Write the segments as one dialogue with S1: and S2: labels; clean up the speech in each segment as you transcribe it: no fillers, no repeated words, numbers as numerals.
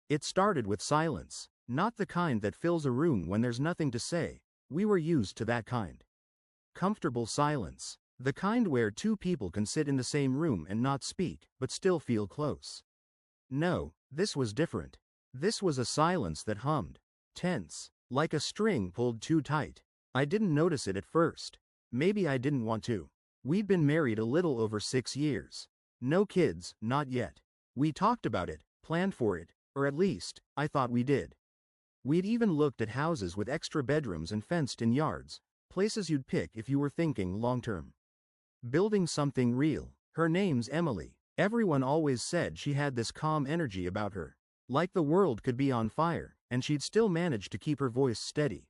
S1: It started with silence, not the kind that fills a room when there's nothing to say. We were used to that kind. Comfortable silence. The kind where two people can sit in the same room and not speak, but still feel close. No, this was different. This was a silence that hummed. Tense. Like a string pulled too tight. I didn't notice it at first. Maybe I didn't want to. We'd been married a little over 6 years. No kids, not yet. We talked about it, planned for it, or at least, I thought we did. We'd even looked at houses with extra bedrooms and fenced-in yards, places you'd pick if you were thinking long-term. Building something real. Her name's Emily. Everyone always said she had this calm energy about her. Like the world could be on fire, and she'd still manage to keep her voice steady.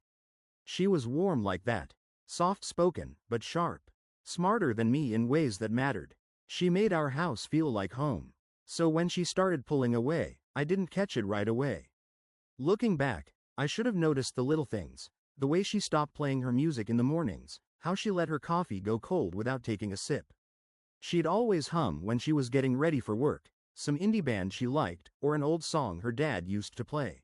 S1: She was warm like that. Soft-spoken, but sharp. Smarter than me in ways that mattered. She made our house feel like home. So when she started pulling away, I didn't catch it right away. Looking back, I should have noticed the little things. The way she stopped playing her music in the mornings. How she let her coffee go cold without taking a sip. She'd always hum when she was getting ready for work, some indie band she liked, or an old song her dad used to play.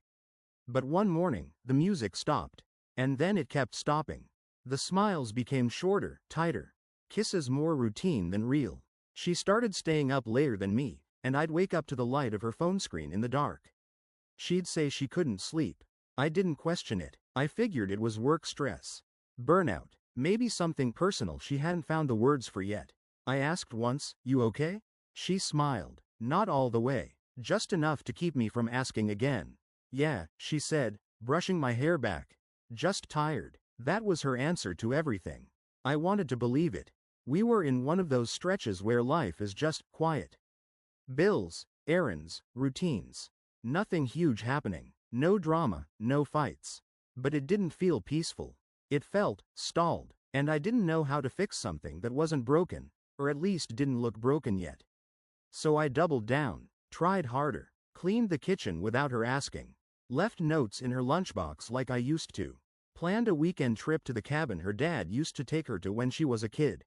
S1: But one morning, the music stopped. And then it kept stopping. The smiles became shorter, tighter. Kisses more routine than real. She started staying up later than me, and I'd wake up to the light of her phone screen in the dark. She'd say she couldn't sleep. I didn't question it. I figured it was work stress. Burnout. Maybe something personal she hadn't found the words for yet. I asked once, "You okay?" She smiled. Not all the way. Just enough to keep me from asking again. "Yeah," she said, brushing my hair back. "Just tired." That was her answer to everything. I wanted to believe it. We were in one of those stretches where life is just quiet. Bills, errands, routines. Nothing huge happening. No drama, no fights. But it didn't feel peaceful. It felt stalled, and I didn't know how to fix something that wasn't broken, or at least didn't look broken yet. So I doubled down, tried harder, cleaned the kitchen without her asking, left notes in her lunchbox like I used to, planned a weekend trip to the cabin her dad used to take her to when she was a kid.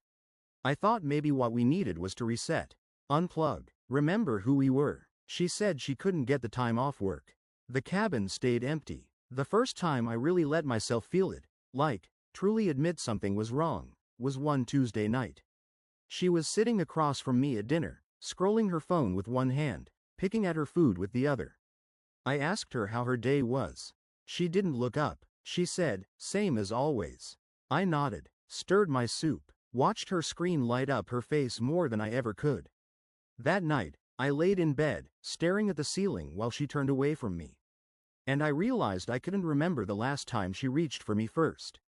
S1: I thought maybe what we needed was to reset, unplug, remember who we were. She said she couldn't get the time off work. The cabin stayed empty. The first time I really let myself feel it, like, truly admit something was wrong, was one Tuesday night. She was sitting across from me at dinner, scrolling her phone with one hand, picking at her food with the other. I asked her how her day was. She didn't look up. She said, "Same as always." I nodded, stirred my soup, watched her screen light up her face more than I ever could. That night, I laid in bed, staring at the ceiling while she turned away from me. And I realized I couldn't remember the last time she reached for me first.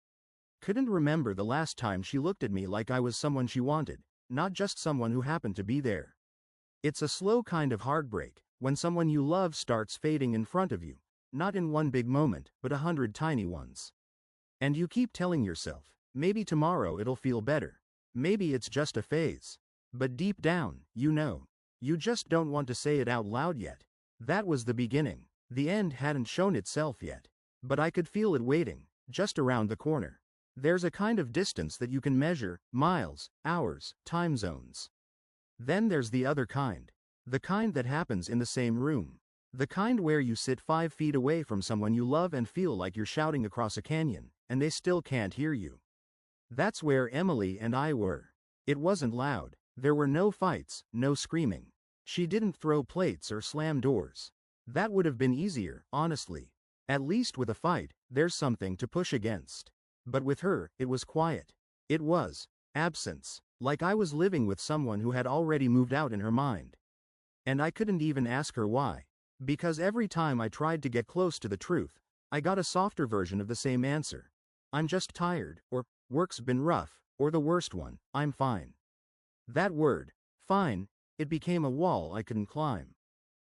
S1: Couldn't remember the last time she looked at me like I was someone she wanted, not just someone who happened to be there. It's a slow kind of heartbreak, when someone you love starts fading in front of you, not in one big moment, but 100 tiny ones. And you keep telling yourself, maybe tomorrow it'll feel better. Maybe it's just a phase. But deep down, you know. You just don't want to say it out loud yet. That was the beginning. The end hadn't shown itself yet. But I could feel it waiting, just around the corner. There's a kind of distance that you can measure, miles, hours, time zones. Then there's the other kind. The kind that happens in the same room. The kind where you sit 5 feet away from someone you love and feel like you're shouting across a canyon, and they still can't hear you. That's where Emily and I were. It wasn't loud. There were no fights, no screaming. She didn't throw plates or slam doors. That would have been easier, honestly. At least with a fight, there's something to push against. But with her, it was quiet. It was absence, like I was living with someone who had already moved out in her mind. And I couldn't even ask her why. Because every time I tried to get close to the truth, I got a softer version of the same answer. "I'm just tired," or "Work's been rough," or the worst one, "I'm fine." That word, fine, it became a wall I couldn't climb.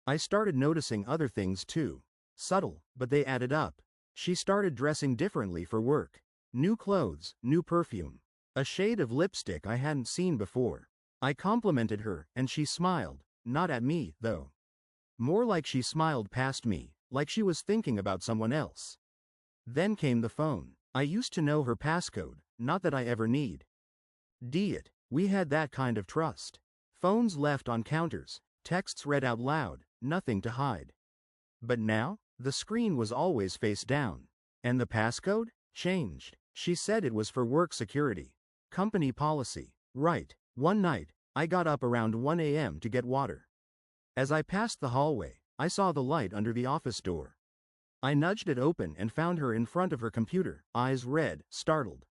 S1: I started noticing other things too. Subtle, but they added up. She started dressing differently for work. New clothes, new perfume. A shade of lipstick I hadn't seen before. I complimented her, and she smiled. Not at me, though. More like she smiled past me, like she was thinking about someone else. Then came the phone. I used to know her passcode, not that I ever need. It. We had that kind of trust. Phones left on counters, texts read out loud, nothing to hide. But now, the screen was always face down. And the passcode? Changed. She said it was for work security. Company policy. Right. One night, I got up around 1 a.m. to get water. As I passed the hallway, I saw the light under the office door. I nudged it open and found her in front of her computer, eyes red, startled.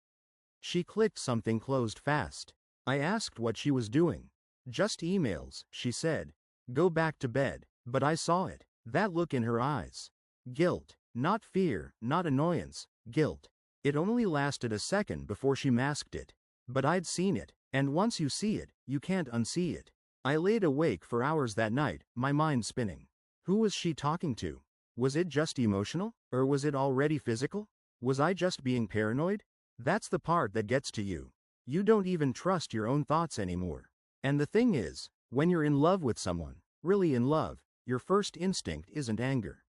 S1: She clicked something closed fast. I asked what she was doing. Just emails, she said. Go back to bed. But I saw it. That look in her eyes. Guilt. Not fear, not annoyance. Guilt. It only lasted a second before she masked it. But I'd seen it. And once you see it, you can't unsee it. I laid awake for hours that night, my mind spinning. Who was she talking to? Was it just emotional? Or was it already physical? Was I just being paranoid? That's the part that gets to you. You don't even trust your own thoughts anymore. And the thing is, when you're in love with someone, really in love, your first instinct isn't anger.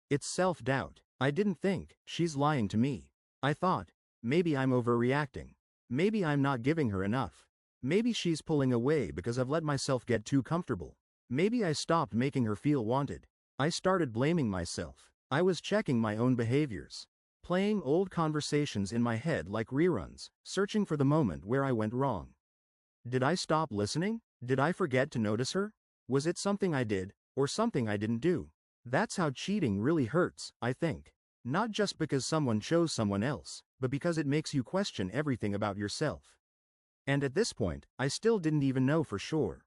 S1: It's self-doubt. I didn't think, she's lying to me. I thought, maybe I'm overreacting. Maybe I'm not giving her enough. Maybe she's pulling away because I've let myself get too comfortable. Maybe I stopped making her feel wanted. I started blaming myself. I was checking my own behaviors. Playing old conversations in my head like reruns, searching for the moment where I went wrong. Did I stop listening? Did I forget to notice her? Was it something I did, or something I didn't do? That's how cheating really hurts, I think. Not just because someone chose someone else, but because it makes you question everything about yourself. And at this point, I still didn't even know for sure.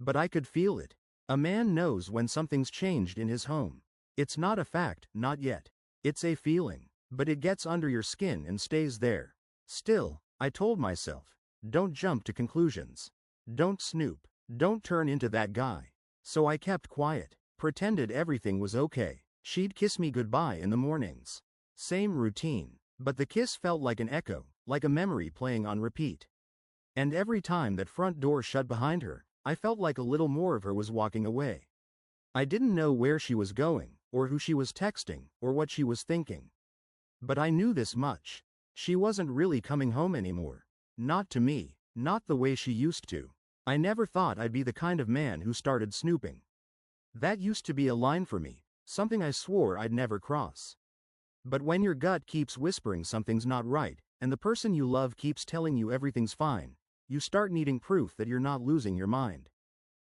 S1: But I could feel it. A man knows when something's changed in his home. It's not a fact, not yet. It's a feeling. But it gets under your skin and stays there. Still, I told myself, don't jump to conclusions. Don't snoop. Don't turn into that guy. So I kept quiet, pretended everything was okay. She'd kiss me goodbye in the mornings. Same routine. But the kiss felt like an echo, like a memory playing on repeat. And every time that front door shut behind her, I felt like a little more of her was walking away. I didn't know where she was going, or who she was texting, or what she was thinking. But I knew this much. She wasn't really coming home anymore. Not to me, not the way she used to. I never thought I'd be the kind of man who started snooping. That used to be a line for me, something I swore I'd never cross. But when your gut keeps whispering something's not right, and the person you love keeps telling you everything's fine, you start needing proof that you're not losing your mind.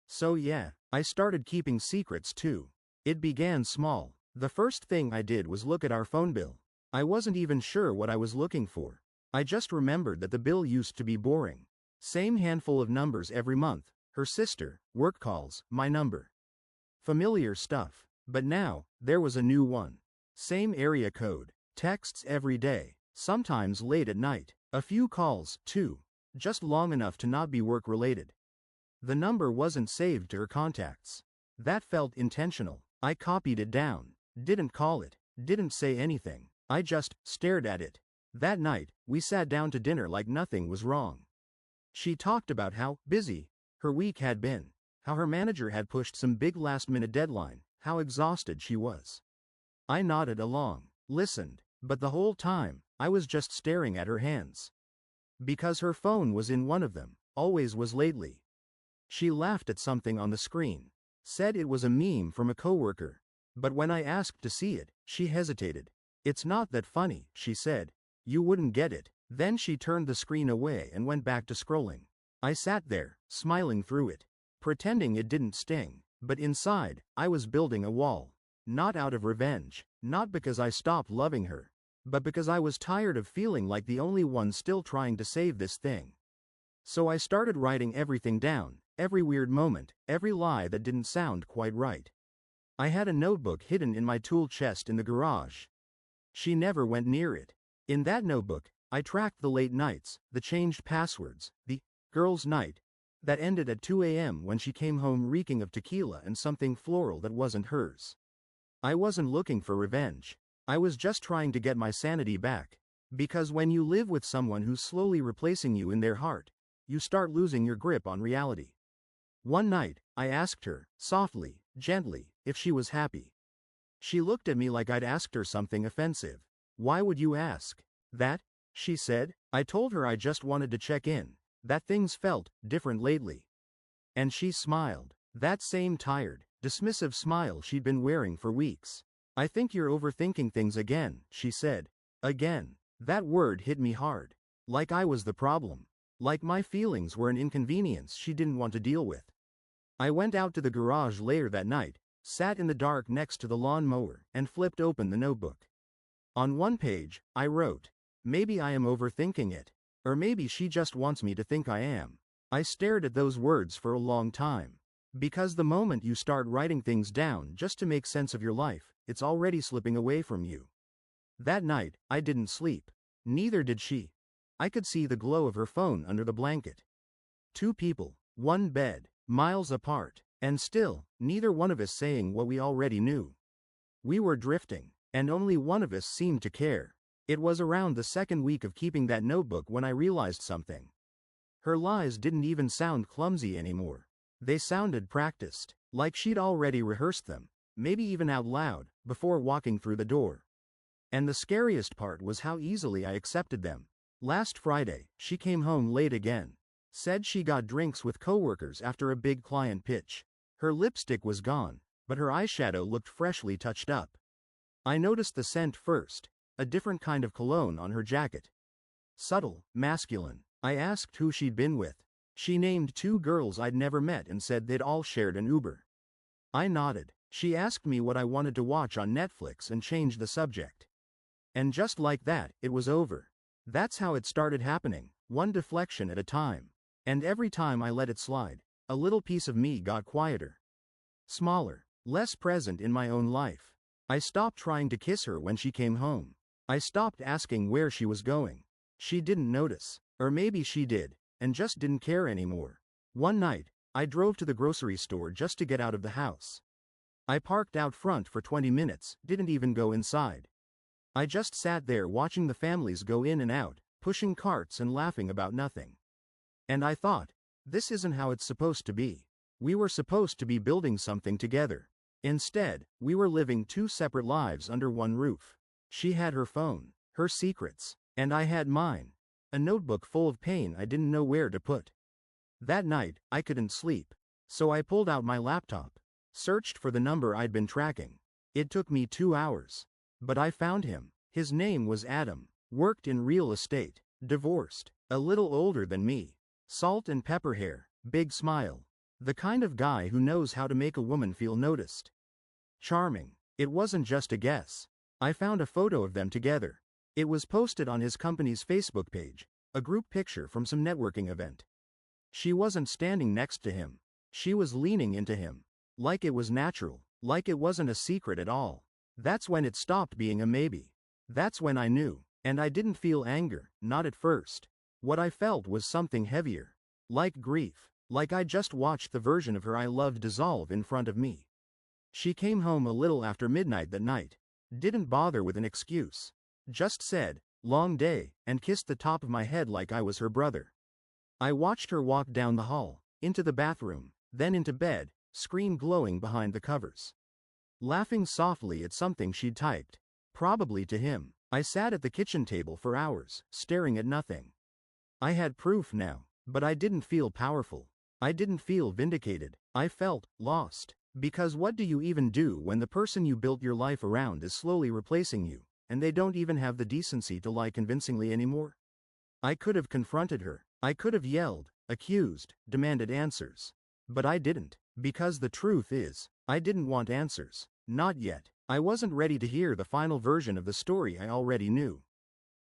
S1: So yeah, I started keeping secrets too. It began small. The first thing I did was look at our phone bill. I wasn't even sure what I was looking for. I just remembered that the bill used to be boring. Same handful of numbers every month, her sister, work calls, my number. Familiar stuff. But now, there was a new one. Same area code, texts every day, sometimes late at night, a few calls, too, just long enough to not be work-related. The number wasn't saved to her contacts. That felt intentional. I copied it down, didn't call it, didn't say anything. I just stared at it. That night, we sat down to dinner like nothing was wrong. She talked about how busy her week had been, how her manager had pushed some big last-minute deadline, how exhausted she was. I nodded along, listened, but the whole time, I was just staring at her hands. Because her phone was in one of them, always was lately. She laughed at something on the screen, said it was a meme from a coworker. But when I asked to see it, she hesitated. It's not that funny, she said. You wouldn't get it. Then she turned the screen away and went back to scrolling. I sat there, smiling through it, pretending it didn't sting, but inside, I was building a wall. Not out of revenge, not because I stopped loving her, but because I was tired of feeling like the only one still trying to save this thing. So I started writing everything down, every weird moment, every lie that didn't sound quite right. I had a notebook hidden in my tool chest in the garage. She never went near it. In that notebook, I tracked the late nights, the changed passwords, the girls' night that ended at 2 a.m. when she came home reeking of tequila and something floral that wasn't hers. I wasn't looking for revenge. I was just trying to get my sanity back. Because when you live with someone who's slowly replacing you in their heart, you start losing your grip on reality. One night, I asked her, softly, gently, if she was happy. She looked at me like I'd asked her something offensive. Why would you ask that? She said. I told her I just wanted to check in, that things felt different lately. And she smiled. That same tired, dismissive smile she'd been wearing for weeks. "I think you're overthinking things again," she said. Again. That word hit me hard. Like I was the problem. Like my feelings were an inconvenience she didn't want to deal with. I went out to the garage later that night, sat in the dark next to the lawn mower, and flipped open the notebook. On one page, I wrote, "Maybe I am overthinking it. Or maybe she just wants me to think I am." I stared at those words for a long time. Because the moment you start writing things down just to make sense of your life, it's already slipping away from you. That night, I didn't sleep. Neither did she. I could see the glow of her phone under the blanket. 2 people, 1 bed, miles apart, and still, neither one of us saying what we already knew. We were drifting, and only one of us seemed to care. It was around the second week of keeping that notebook when I realized something. Her lies didn't even sound clumsy anymore. They sounded practiced, like she'd already rehearsed them, maybe even out loud, before walking through the door. And the scariest part was how easily I accepted them. Last Friday, she came home late again. Said she got drinks with coworkers after a big client pitch. Her lipstick was gone, but her eyeshadow looked freshly touched up. I noticed the scent first, a different kind of cologne on her jacket. Subtle, masculine. I asked who she'd been with. She named 2 girls I'd never met and said they'd all shared an Uber. I nodded. She asked me what I wanted to watch on Netflix and changed the subject. And just like that, it was over. That's how it started happening, one deflection at a time. And every time I let it slide, a little piece of me got quieter. Smaller, less present in my own life. I stopped trying to kiss her when she came home. I stopped asking where she was going. She didn't notice. Or maybe she did, and just didn't care anymore. One night, I drove to the grocery store just to get out of the house. I parked out front for 20 minutes, didn't even go inside. I just sat there watching the families go in and out, pushing carts and laughing about nothing. And I thought, this isn't how it's supposed to be. We were supposed to be building something together. Instead, we were living 2 separate lives under one roof. She had her phone, her secrets, and I had mine. A notebook full of pain I didn't know where to put. That night, I couldn't sleep. So I pulled out my laptop, searched for the number I'd been tracking. It took me 2 hours. But I found him. His name was Adam, worked in real estate, divorced, a little older than me. Salt and pepper hair, big smile. The kind of guy who knows how to make a woman feel noticed. Charming. It wasn't just a guess. I found a photo of them together. It was posted on his company's Facebook page, a group picture from some networking event. She wasn't standing next to him. She was leaning into him. Like it was natural, like it wasn't a secret at all. That's when it stopped being a maybe. That's when I knew, and I didn't feel anger, not at first. What I felt was something heavier. Like grief, like I just watched the version of her I loved dissolve in front of me. She came home a little after midnight that night. Didn't bother with an excuse. Just said, "Long day," and kissed the top of my head like I was her brother. I watched her walk down the hall, into the bathroom, then into bed, screen glowing behind the covers. Laughing softly at something she'd typed. Probably to him. I sat at the kitchen table for hours, staring at nothing. I had proof now, but I didn't feel powerful. I didn't feel vindicated. I felt lost. Because what do you even do when the person you built your life around is slowly replacing you, and they don't even have the decency to lie convincingly anymore? I could have confronted her. I could have yelled, accused, demanded answers. But I didn't, because the truth is, I didn't want answers. Not yet. I wasn't ready to hear the final version of the story I already knew.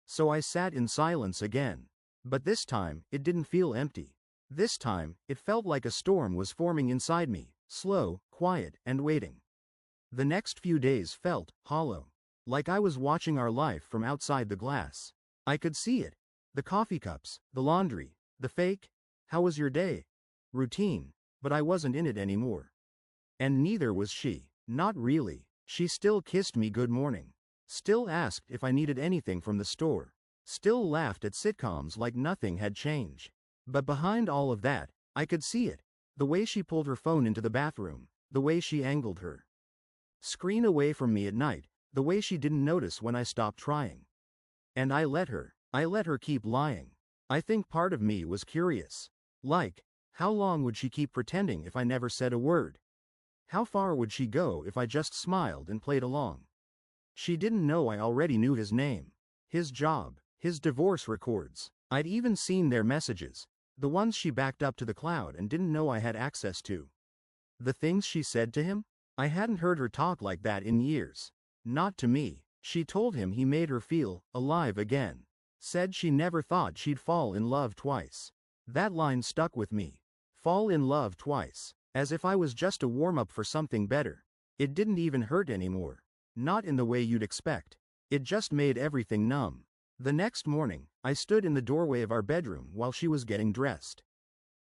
S1: So I sat in silence again. But this time, it didn't feel empty. This time, it felt like a storm was forming inside me, slow, quiet, and waiting. The next few days felt hollow. Like I was watching our life from outside the glass. I could see it. The coffee cups, the laundry, the fake, "How was your day?" routine, but I wasn't in it anymore. And neither was she. Not really. She still kissed me good morning. Still asked if I needed anything from the store. Still laughed at sitcoms like nothing had changed. But behind all of that, I could see it. The way she pulled her phone into the bathroom, the way she angled her screen away from me at night, the way she didn't notice when I stopped trying. And I let her keep lying. I think part of me was curious. Like, how long would she keep pretending if I never said a word? How far would she go if I just smiled and played along? She didn't know I already knew his name, his job, his divorce records. I'd even seen their messages, the ones she backed up to the cloud and didn't know I had access to. The things she said to him? I hadn't heard her talk like that in years. Not to me. She told him he made her feel alive again. Said she never thought she'd fall in love twice. That line stuck with me. Fall in love twice. As if I was just a warm-up for something better. It didn't even hurt anymore. Not in the way you'd expect. It just made everything numb. The next morning, I stood in the doorway of our bedroom while she was getting dressed.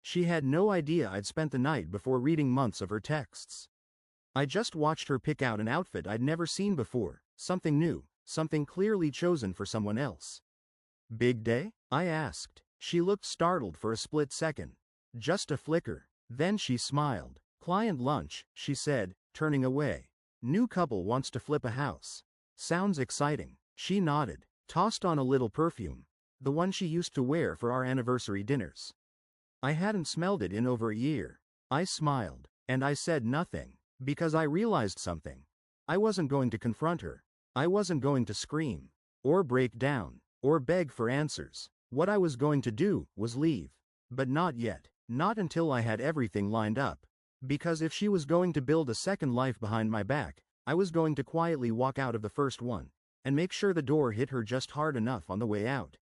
S1: She had no idea I'd spent the night before reading months of her texts. I just watched her pick out an outfit I'd never seen before, something new, something clearly chosen for someone else. Big day? I asked. She looked startled for a split second. Just a flicker. Then she smiled. Client lunch, she said, turning away. New couple wants to flip a house. Sounds exciting. She nodded, tossed on a little perfume. The one she used to wear for our anniversary dinners. I hadn't smelled it in over a year. I smiled, and I said nothing, because I realized something. I wasn't going to confront her. I wasn't going to scream, or break down, or beg for answers. What I was going to do was leave. But not yet. Not until I had everything lined up. Because if she was going to build a second life behind my back, I was going to quietly walk out of the first one, and make sure the door hit her just hard enough on the way out.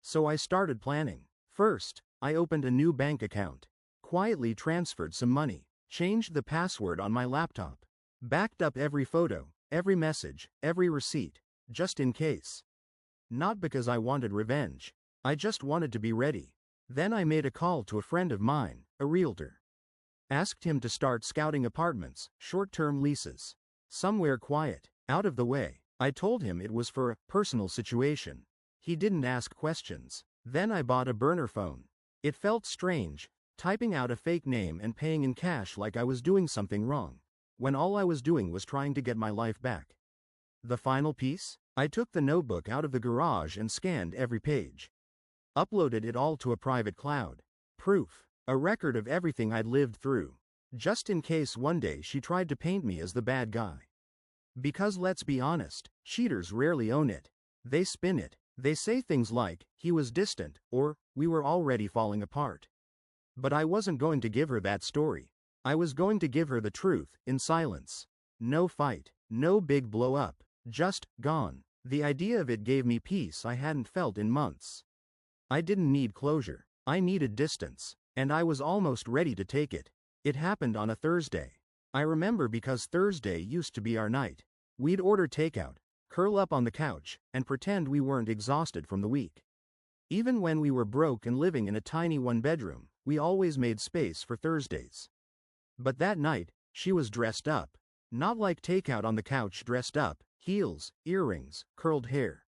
S1: So I started planning. First, I opened a new bank account, quietly transferred some money, changed the password on my laptop, backed up every photo, every message, every receipt, just in case. Not because I wanted revenge. I just wanted to be ready. Then I made a call to a friend of mine, a realtor. Asked him to start scouting apartments, short-term leases. Somewhere quiet, out of the way. I told him it was for a personal situation. He didn't ask questions. Then I bought a burner phone. It felt strange, typing out a fake name and paying in cash like I was doing something wrong, when all I was doing was trying to get my life back. The final piece? I took the notebook out of the garage and scanned every page. Uploaded it all to a private cloud. Proof. A record of everything I'd lived through. Just in case one day she tried to paint me as the bad guy. Because let's be honest, cheaters rarely own it. They spin it. They say things like, he was distant, or, we were already falling apart. But I wasn't going to give her that story. I was going to give her the truth, in silence. No fight. No big blow up. Just, gone. The idea of it gave me peace I hadn't felt in months. I didn't need closure. I needed distance. And I was almost ready to take it. It happened on a Thursday. I remember because Thursday used to be our night. We'd order takeout, curl up on the couch, and pretend we weren't exhausted from the week. Even when we were broke and living in a tiny one-bedroom, we always made space for Thursdays. But that night, she was dressed up. Not like takeout on the couch dressed up, heels, earrings, curled hair.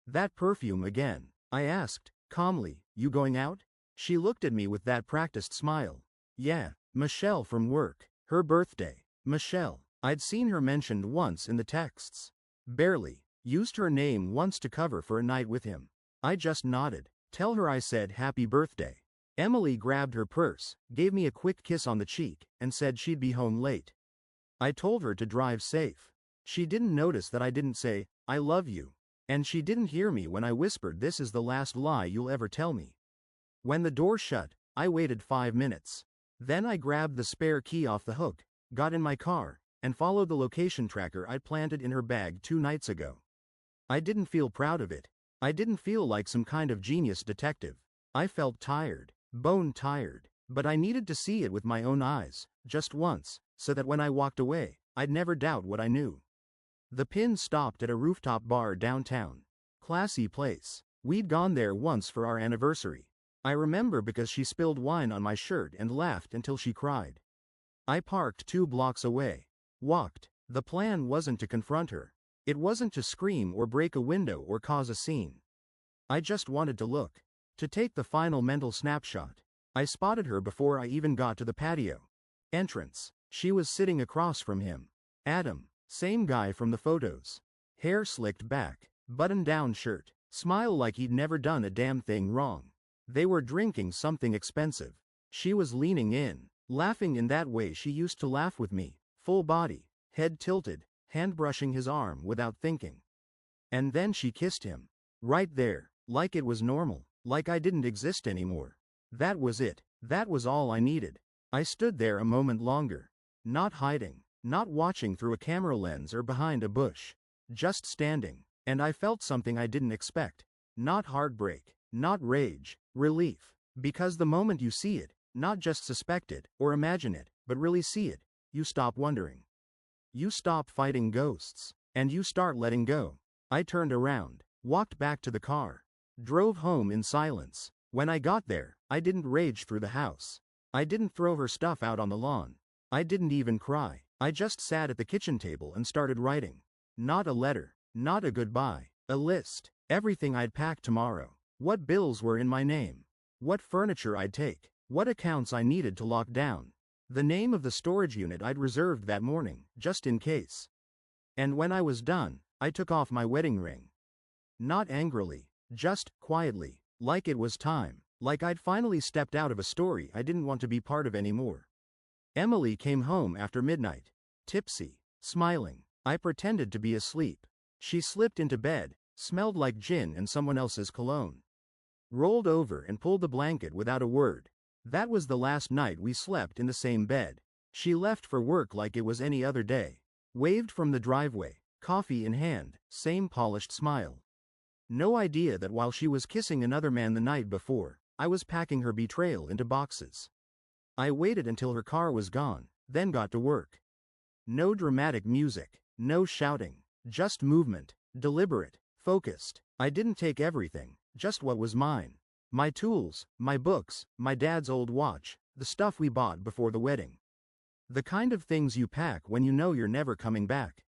S1: That perfume again. I asked, calmly, you going out? She looked at me with that practiced smile. Yeah, Michelle from work. Her birthday. Michelle. I'd seen her mentioned once in the texts. Barely. Used her name once to cover for a night with him. I just nodded. Tell her I said happy birthday. Emily grabbed her purse, gave me a quick kiss on the cheek, and said she'd be home late. I told her to drive safe. She didn't notice that I didn't say, I love you. And she didn't hear me when I whispered, this is the last lie you'll ever tell me. When the door shut, I waited 5 minutes. Then I grabbed the spare key off the hook, got in my car, and followed the location tracker I'd planted in her bag 2 nights ago. I didn't feel proud of it. I didn't feel like some kind of genius detective. I felt tired, bone tired, but I needed to see it with my own eyes, just once, so that when I walked away, I'd never doubt what I knew. The pin stopped at a rooftop bar downtown. Classy place. We'd gone there once for our anniversary. I remember because she spilled wine on my shirt and laughed until she cried. I parked 2 blocks away. Walked. The plan wasn't to confront her. It wasn't to scream or break a window or cause a scene. I just wanted to look. To take the final mental snapshot. I spotted her before I even got to the patio. Entrance. She was sitting across from him. Adam. Same guy from the photos. Hair slicked back. Button-down shirt. Smile like he'd never done a damn thing wrong. They were drinking something expensive. She was leaning in, laughing in that way she used to laugh with me, Full body, head tilted, hand brushing his arm without thinking. And then she kissed him. Right there, like it was normal, like I didn't exist anymore. That was it. That was all I needed. I stood there a moment longer. Not hiding, not watching through a camera lens or behind a bush. Just standing, and I felt something I didn't expect. Not heartbreak, not rage, relief. Because the moment you see it, not just suspect it or imagine it, but really see it, you stop wondering. You stop fighting ghosts, and you start letting go. I turned around, walked back to the car, drove home in silence. When I got there, I didn't rage through the house. I didn't throw her stuff out on the lawn. I didn't even cry. I just sat at the kitchen table and started writing. Not a letter, not a goodbye, a list. Everything I'd pack tomorrow. What bills were in my name. What furniture I'd take. What accounts I needed to lock down. The name of the storage unit I'd reserved that morning, just in case. And when I was done, I took off my wedding ring. Not angrily, just quietly, like it was time, like I'd finally stepped out of a story I didn't want to be part of anymore. Emily came home after midnight, tipsy, smiling. I pretended to be asleep. She slipped into bed, smelled like gin and someone else's cologne. Rolled over and pulled the blanket without a word. That was the last night we slept in the same bed. She left for work like it was any other day. Waved from the driveway, coffee in hand, same polished smile. No idea that while she was kissing another man the night before, I was packing her betrayal into boxes. I waited until her car was gone, then got to work. No dramatic music, no shouting, just movement, deliberate, focused. I didn't take everything, just what was mine. My tools, my books, my dad's old watch, the stuff we bought before the wedding. The kind of things you pack when you know you're never coming back.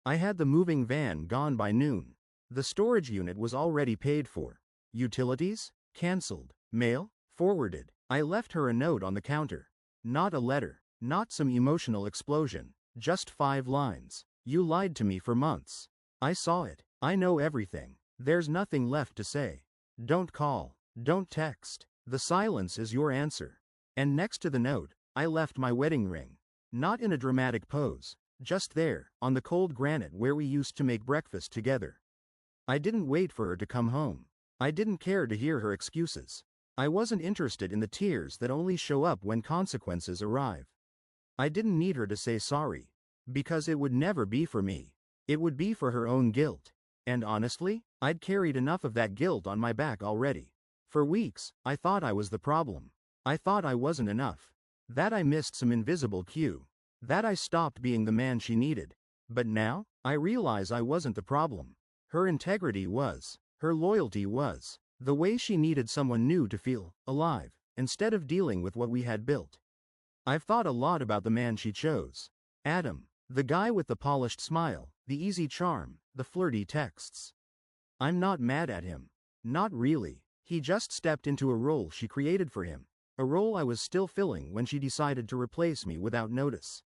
S1: I had the moving van gone by noon. The storage unit was already paid for. Utilities? Cancelled. Mail? Forwarded. I left her a note on the counter. Not a letter, not some emotional explosion, just 5 lines. You lied to me for months. I saw it. I know everything. There's nothing left to say. Don't call. Don't text. The silence is your answer. And next to the note, I left my wedding ring. Not in a dramatic pose, just there, on the cold granite where we used to make breakfast together. I didn't wait for her to come home. I didn't care to hear her excuses. I wasn't interested in the tears that only show up when consequences arrive. I didn't need her to say sorry. Because it would never be for me. It would be for her own guilt. And honestly, I'd carried enough of that guilt on my back already. For weeks, I thought I was the problem. I thought I wasn't enough. That I missed some invisible cue. That I stopped being the man she needed. But now, I realize I wasn't the problem. Her integrity was. Her loyalty was. The way she needed someone new to feel alive, instead of dealing with what we had built. I've thought a lot about the man she chose. Adam. The guy with the polished smile, the easy charm, the flirty texts. I'm not mad at him. Not really. He just stepped into a role she created for him. A role I was still filling when she decided to replace me without notice.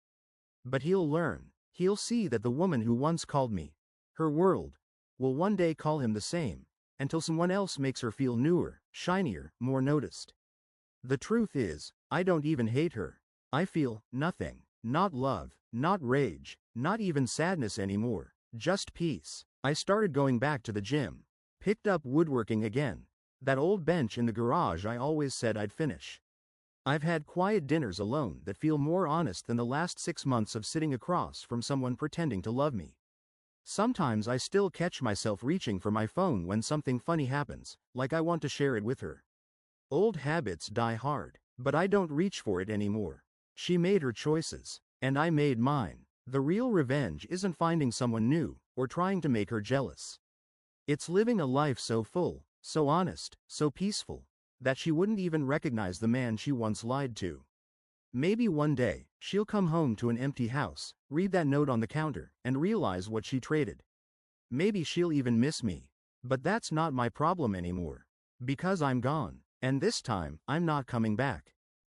S1: But he'll learn. He'll see that the woman who once called me her world will one day call him the same, until someone else makes her feel newer, shinier, more noticed. The truth is, I don't even hate her. I feel nothing. Not love, not rage, not even sadness anymore. Just peace. I started going back to the gym. Picked up woodworking again. That old bench in the garage I always said I'd finish. I've had quiet dinners alone that feel more honest than the last 6 months of sitting across from someone pretending to love me. Sometimes I still catch myself reaching for my phone when something funny happens, like I want to share it with her. Old habits die hard, but I don't reach for it anymore. She made her choices, and I made mine. The real revenge isn't finding someone new, or trying to make her jealous. It's living a life so full, so honest, so peaceful, that she wouldn't even recognize the man she once lied to. Maybe one day, she'll come home to an empty house, read that note on the counter, and realize what she traded. Maybe she'll even miss me. But that's not my problem anymore. Because I'm gone, and this time, I'm not coming back.